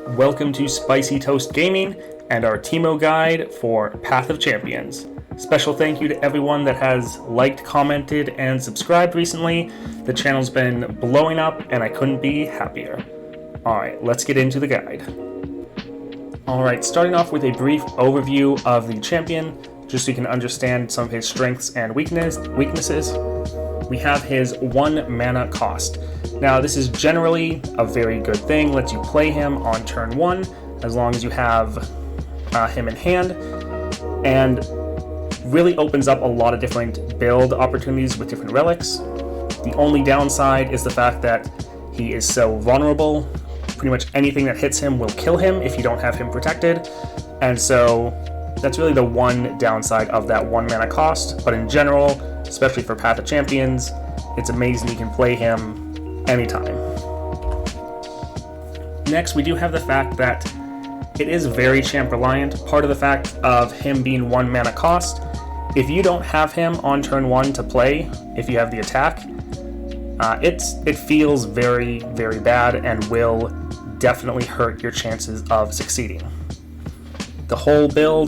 Welcome to Spicy Toast Gaming and our Teemo guide for Path of Champions. Special thank you to everyone that has liked, commented, and subscribed recently. The channel's been blowing up and I couldn't be happier. Alright, let's get into the guide. Alright, starting off with a brief overview of the champion, just so you can understand some of his strengths and weaknesses. We have his 1 mana cost. Now this is generally a very good thing, lets you play him on turn 1 as long as you have him in hand, and really opens up a lot of different build opportunities with different relics. The only downside is the fact that he is so vulnerable. Pretty much anything that hits him will kill him if you don't have him protected, and so that's really the one downside of that 1 mana cost. But in general, especially for Path of Champions, it's amazing you can play him anytime. Next, we do have the fact that it is very champ reliant. Part of the fact of him being 1 mana cost, if you don't have him on turn 1 to play, if you have the attack, it feels very, very bad and will definitely hurt your chances of succeeding. The whole build,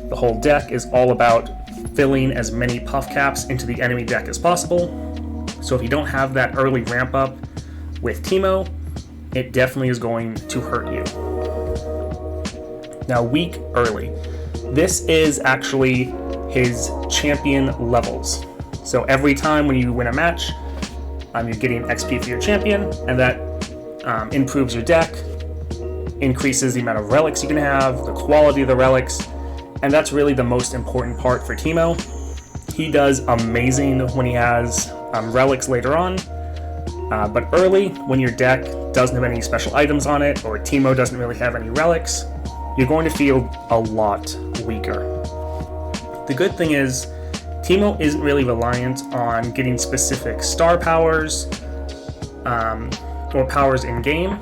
the whole deck is all about filling as many puff caps into the enemy deck as possible. So if you don't have that early ramp up with Teemo, it definitely is going to hurt you. Now, weak early. This is actually his champion levels. So every time when you win a match, you're getting XP for your champion, and that improves your deck, increases the amount of relics you can have, the quality of the relics, and that's really the most important part for Teemo. He does amazing when he has relics later on, but early, when your deck doesn't have any special items on it, or Teemo doesn't really have any relics, you're going to feel a lot weaker. The good thing is, Teemo isn't really reliant on getting specific star powers or powers in game,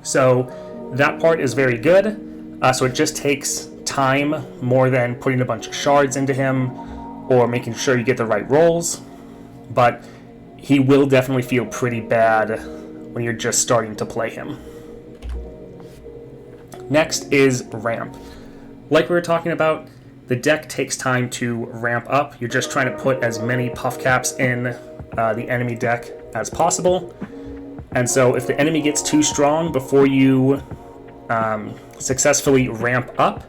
so that part is very good. So it just takes time more than putting a bunch of shards into him or making sure you get the right rolls, but he will definitely feel pretty bad when you're just starting to play him. Next is ramp. Like we were talking about, the deck takes time to ramp up. You're just trying to put as many puff caps in the enemy deck as possible. And so if the enemy gets too strong before you successfully ramp up,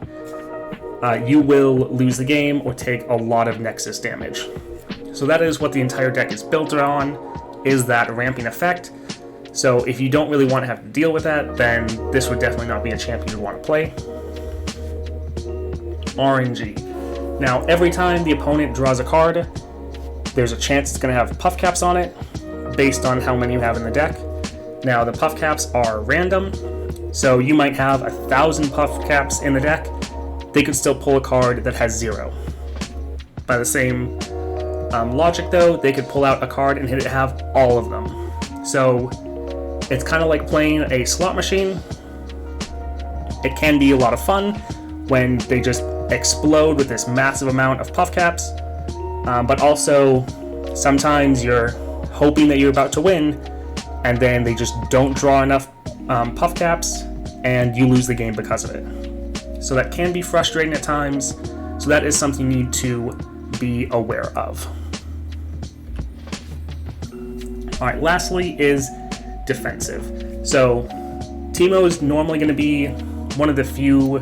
you will lose the game or take a lot of Nexus damage. So that is what the entire deck is built on, is that ramping effect. So if you don't really want to have to deal with that, then this would definitely not be a champion you want to play. RNG. Now, every time the opponent draws a card, there's a chance it's going to have puff caps on it, based on how many you have in the deck. Now, the puff caps are random, so you might have 1,000 puff caps in the deck. They could still pull a card that has 0. By the same logic, though, they could pull out a card and hit it have all of them. So it's kind of like playing a slot machine. It can be a lot of fun when they just explode with this massive amount of puff caps, but also sometimes you're hoping that you're about to win, and then they just don't draw enough puff caps, and you lose the game because of it. So that can be frustrating at times, so that is something you need to be aware of. Alright, lastly is defensive. So Teemo is normally going to be one of the few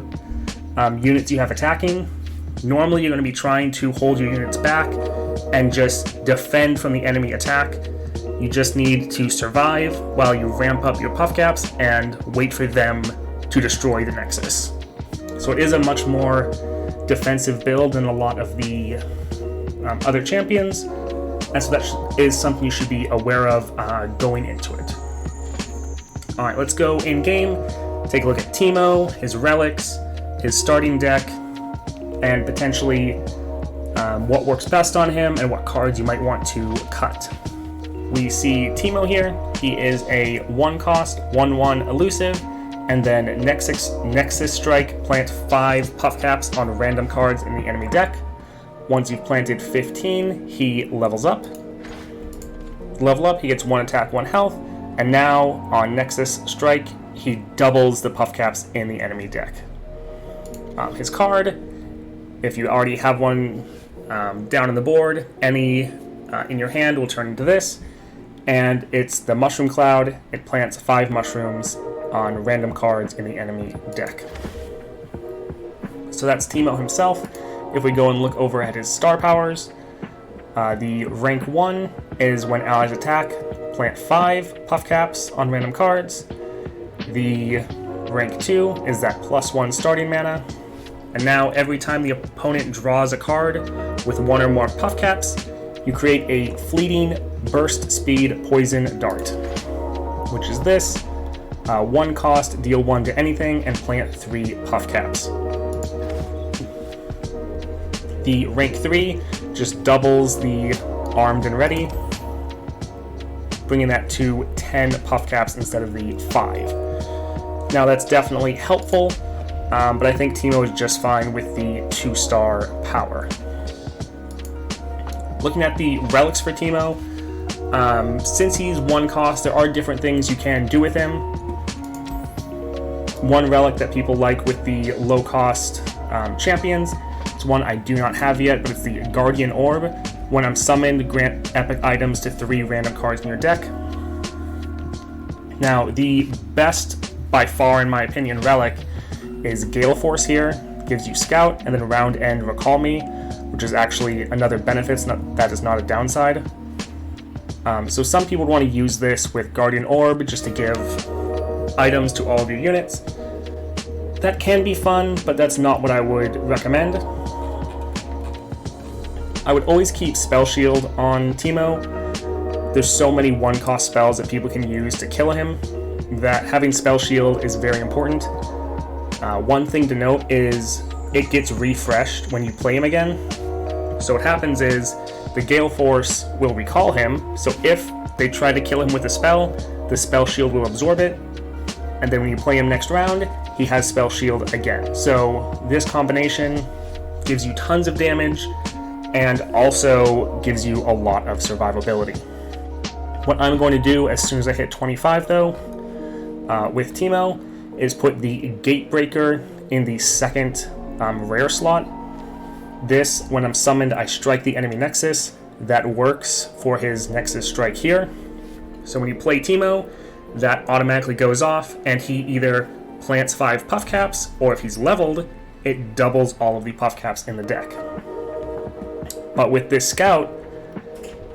units you have attacking. Normally you're going to be trying to hold your units back and just defend from the enemy attack. You just need to survive while you ramp up your puff caps and wait for them to destroy the Nexus. So it is a much more defensive build than a lot of the other champions, and so that is something you should be aware of going into it. Alright, let's go in game, take a look at Teemo, his relics, his starting deck, and potentially what works best on him and what cards you might want to cut. We see Teemo here. He is a 1 cost, 1/1 elusive, and then Nexus Strike, plant 5 puff caps on random cards in the enemy deck. Once you've planted 15, he levels up. Level up, he gets 1 attack, 1 health, and now on Nexus Strike, he doubles the puff caps in the enemy deck. His card, if you already have one down on the board, any in your hand will turn into this, and it's the Mushroom Cloud. It plants 5 mushrooms on random cards in the enemy deck. So that's Teemo himself. If we go and look over at his star powers, the rank 1 is when allies attack, plant 5 puff caps on random cards. The rank 2 is that +1 starting mana. And now every time the opponent draws a card with 1 or more puff caps, you create a fleeting burst speed poison dart, which is this. 1 cost, deal 1 to anything, and plant 3 puff caps. The rank 3 just doubles the armed and ready, bringing that to 10 puff caps instead of the 5. Now that's definitely helpful, but I think Teemo is just fine with the 2-star power. Looking at the relics for Teemo, since he's 1 cost, there are different things you can do with him. One relic that people like with the low cost champions, it's one I do not have yet, but it's the Guardian Orb. When I'm summoned, grant epic items to 3 random cards in your deck. Now, the best, by far in my opinion, relic is Gale Force here. Gives you Scout, and then round end Recall Me, which is actually another benefit. That is not a downside. So some people would want to use this with Guardian Orb just to give items to all of your units. That can be fun, but that's not what I would recommend. I would always keep Spell Shield on Teemo. There's so many 1-cost spells that people can use to kill him that having Spell Shield is very important. One thing to note is it gets refreshed when you play him again. So what happens is the Gale Force will recall him, so if they try to kill him with a spell, the Spell Shield will absorb it, and then when you play him next round, he has Spell Shield again. So this combination gives you tons of damage and also gives you a lot of survivability. What I'm going to do as soon as I hit 25 though, with Teemo, is put the Gatebreaker in the second rare slot. This, when I'm summoned, I strike the enemy Nexus. That works for his Nexus strike here. So when you play Teemo, that automatically goes off, and he either plants 5 puff caps, or if he's leveled, it doubles all of the puff caps in the deck. But with this Scout,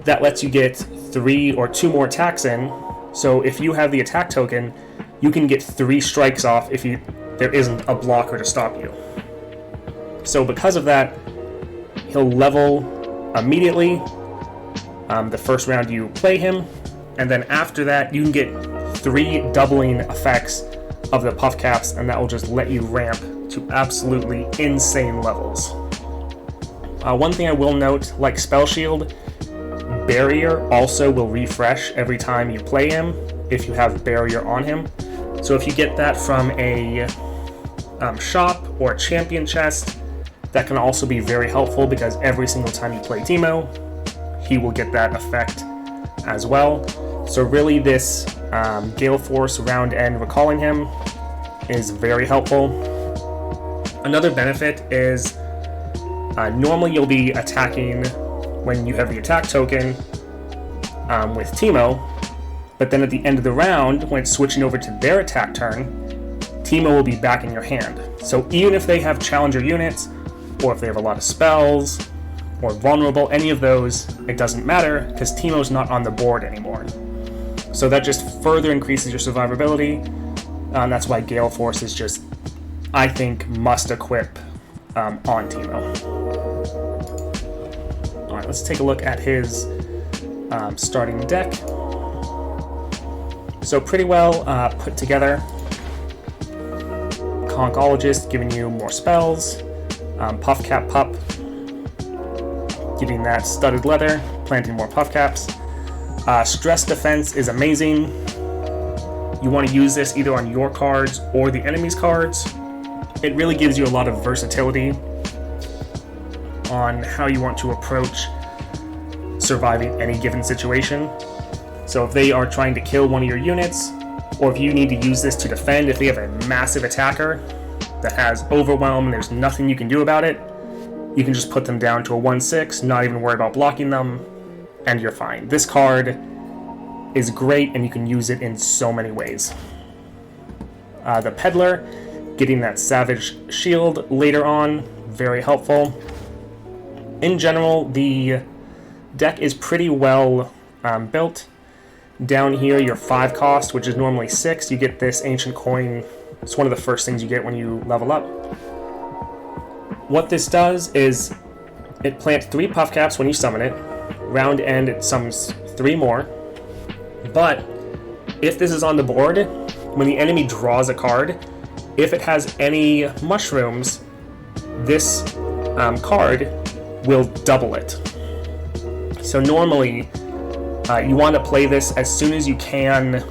that lets you get 3 or 2 more attacks in. So if you have the attack token, you can get 3 strikes off if there isn't a blocker to stop you. So because of that, he'll level immediately the first round you play him, and then after that you can get 3 doubling effects of the puff caps, and that will just let you ramp to absolutely insane levels. One thing I will note, like Spell Shield, Barrier also will refresh every time you play him if you have Barrier on him. So if you get that from a shop or a champion chest, that can also be very helpful, because every single time you play Teemo, he will get that effect as well. So really this Gale Force round end recalling him is very helpful. Another benefit is normally you'll be attacking when you have the attack token with Teemo, but then at the end of the round, when it's switching over to their attack turn, Teemo will be back in your hand. So even if they have challenger units, or if they have a lot of spells, or vulnerable, any of those, it doesn't matter, because Teemo's not on the board anymore. So that just further increases your survivability. That's why Gale Force is just, I think, must equip on Teemo. Alright, let's take a look at his starting deck. So pretty well put together. Concologist giving you more spells. Puff Cap Pup giving that studded leather, planting more puff caps. Stress defense is amazing. You want to use this either on your cards or the enemy's cards. It really gives you a lot of versatility on how you want to approach surviving any given situation. So if they are trying to kill one of your units, or if you need to use this to defend, if they have a massive attacker that has overwhelm and there's nothing you can do about it, you can just put them down to a 1/6, not even worry about blocking them, and you're fine. This card is great, and you can use it in so many ways. The Peddler, getting that Savage Shield later on, very helpful. In general, the deck is pretty well built. Down here, your 5 cost, which is normally 6, you get this Ancient Coin. It's one of the first things you get when you level up. What this does is it plants 3 Puff Caps when you summon it. Round end, it summons 3 more. But if this is on the board, when the enemy draws a card, if it has any mushrooms, this card will double it. So normally, you want to play this as soon as you can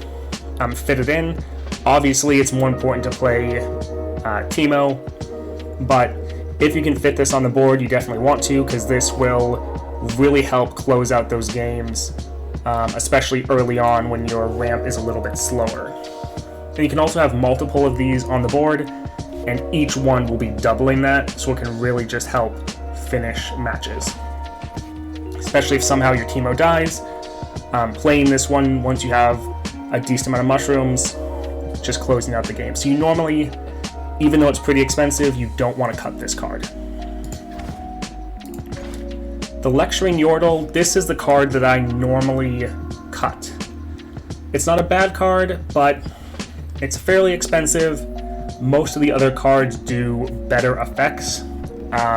fit it in. Obviously, it's more important to play Teemo, but if you can fit this on the board, you definitely want to, because this will really help close out those games, especially early on when your ramp is a little bit slower. And you can also have multiple of these on the board, and each one will be doubling that, so it can really just help finish matches. Especially if somehow your Teemo dies, playing this one once you have a decent amount of mushrooms, just closing out the game. So you normally, even though it's pretty expensive, you don't want to cut this card. The Lecturing Yordle, this is the card that I normally cut. It's not a bad card, but it's fairly expensive. Most of the other cards do better effects.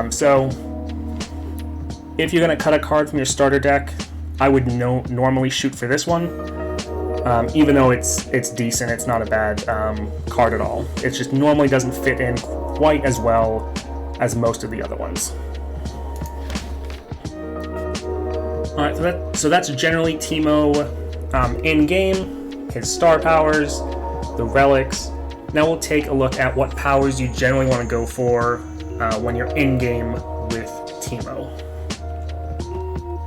So if you're going to cut a card from your starter deck, I would normally shoot for this one. Even though it's decent, it's not a bad card at all. It just normally doesn't fit in quite as well as most of the other ones. Alright, so that's generally Teemo in-game, his star powers, the relics. Now we'll take a look at what powers you generally want to go for when you're in-game with Teemo.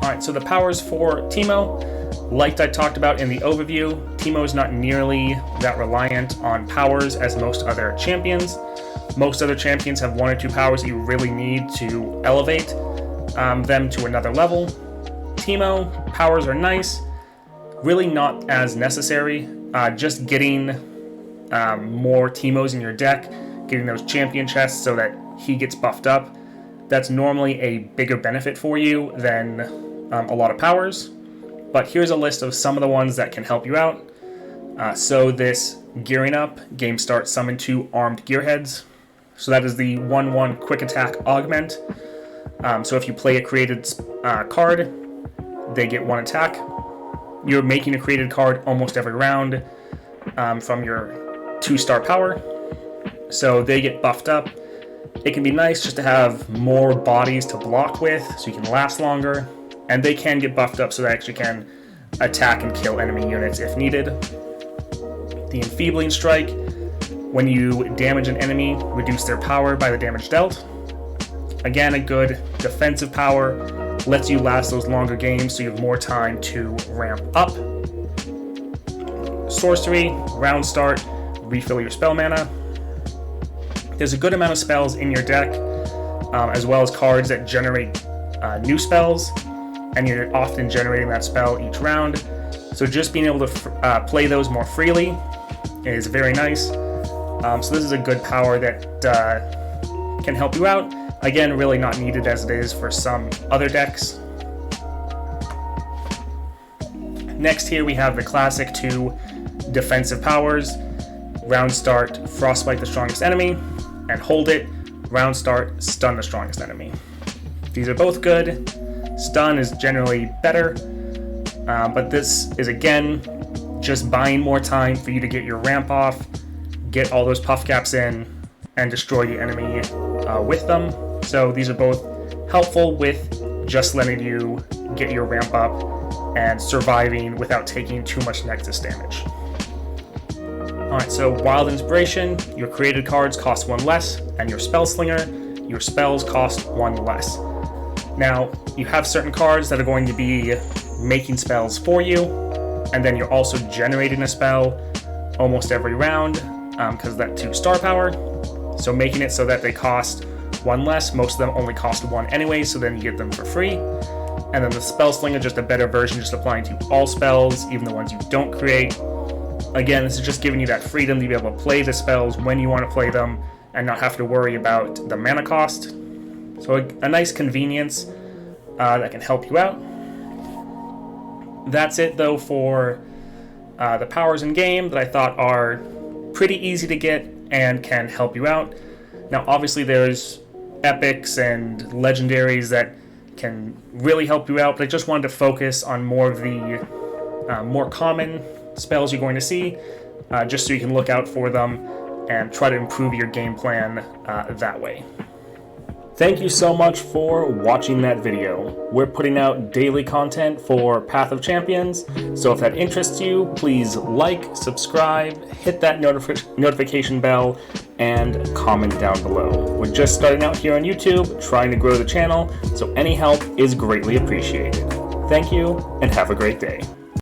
Alright, so the powers for Teemo, like I talked about in the overview, Teemo is not nearly that reliant on powers as most other champions. Most other champions have 1 or 2 powers that you really need to elevate them to another level. Teemo, powers are nice, really not as necessary. Just getting more Teemos in your deck, getting those champion chests so that he gets buffed up, that's normally a bigger benefit for you than a lot of powers. But here's a list of some of the ones that can help you out. So this Gearing Up, game start, summon 2 armed gearheads. So that is the 1/1 quick attack augment. So if you play a created card, they get 1 attack. You're making a created card almost every round from your 2-star power. So they get buffed up. It can be nice just to have more bodies to block with so you can last longer. And they can get buffed up so they actually can attack and kill enemy units if needed. The Enfeebling Strike, when you damage an enemy, reduce their power by the damage dealt. Again, a good defensive power, lets you last those longer games so you have more time to ramp up. Sorcery, round start, refill your spell mana. There's a good amount of spells in your deck, as well as cards that generate new spells, and you're often generating that spell each round. So just being able to play those more freely is very nice. So this is a good power that can help you out. Again, really not needed as it is for some other decks. Next here we have the classic 2 defensive powers. Round start, Frostbite the strongest enemy, and Hold It, round start, Stun the strongest enemy. These are both good. Stun is generally better, but this is again just buying more time for you to get your ramp off, get all those puff caps in, and destroy the enemy with them. So these are both helpful with just letting you get your ramp up and surviving without taking too much Nexus damage. Alright, so Wild Inspiration, your created cards cost 1 less, and your Spell Slinger, your spells cost 1 less. Now, you have certain cards that are going to be making spells for you, and then you're also generating a spell almost every round because of that 2 star power. So making it so that they cost 1 less. Most of them only cost 1 anyway, so then you get them for free. And then the Spell Slinger, just a better version, just applying to all spells, even the ones you don't create. Again, this is just giving you that freedom to be able to play the spells when you want to play them and not have to worry about the mana cost. So a nice convenience that can help you out. That's it though for the powers in game that I thought are pretty easy to get and can help you out. Now obviously there's epics and legendaries that can really help you out, but I just wanted to focus on more of the more common spells you're going to see, just so you can look out for them and try to improve your game plan that way. Thank you so much for watching that video. We're putting out daily content for Path of Champions, so if that interests you, please like, subscribe, hit that notification bell, and comment down below. We're just starting out here on YouTube, trying to grow the channel, so any help is greatly appreciated. Thank you, and have a great day.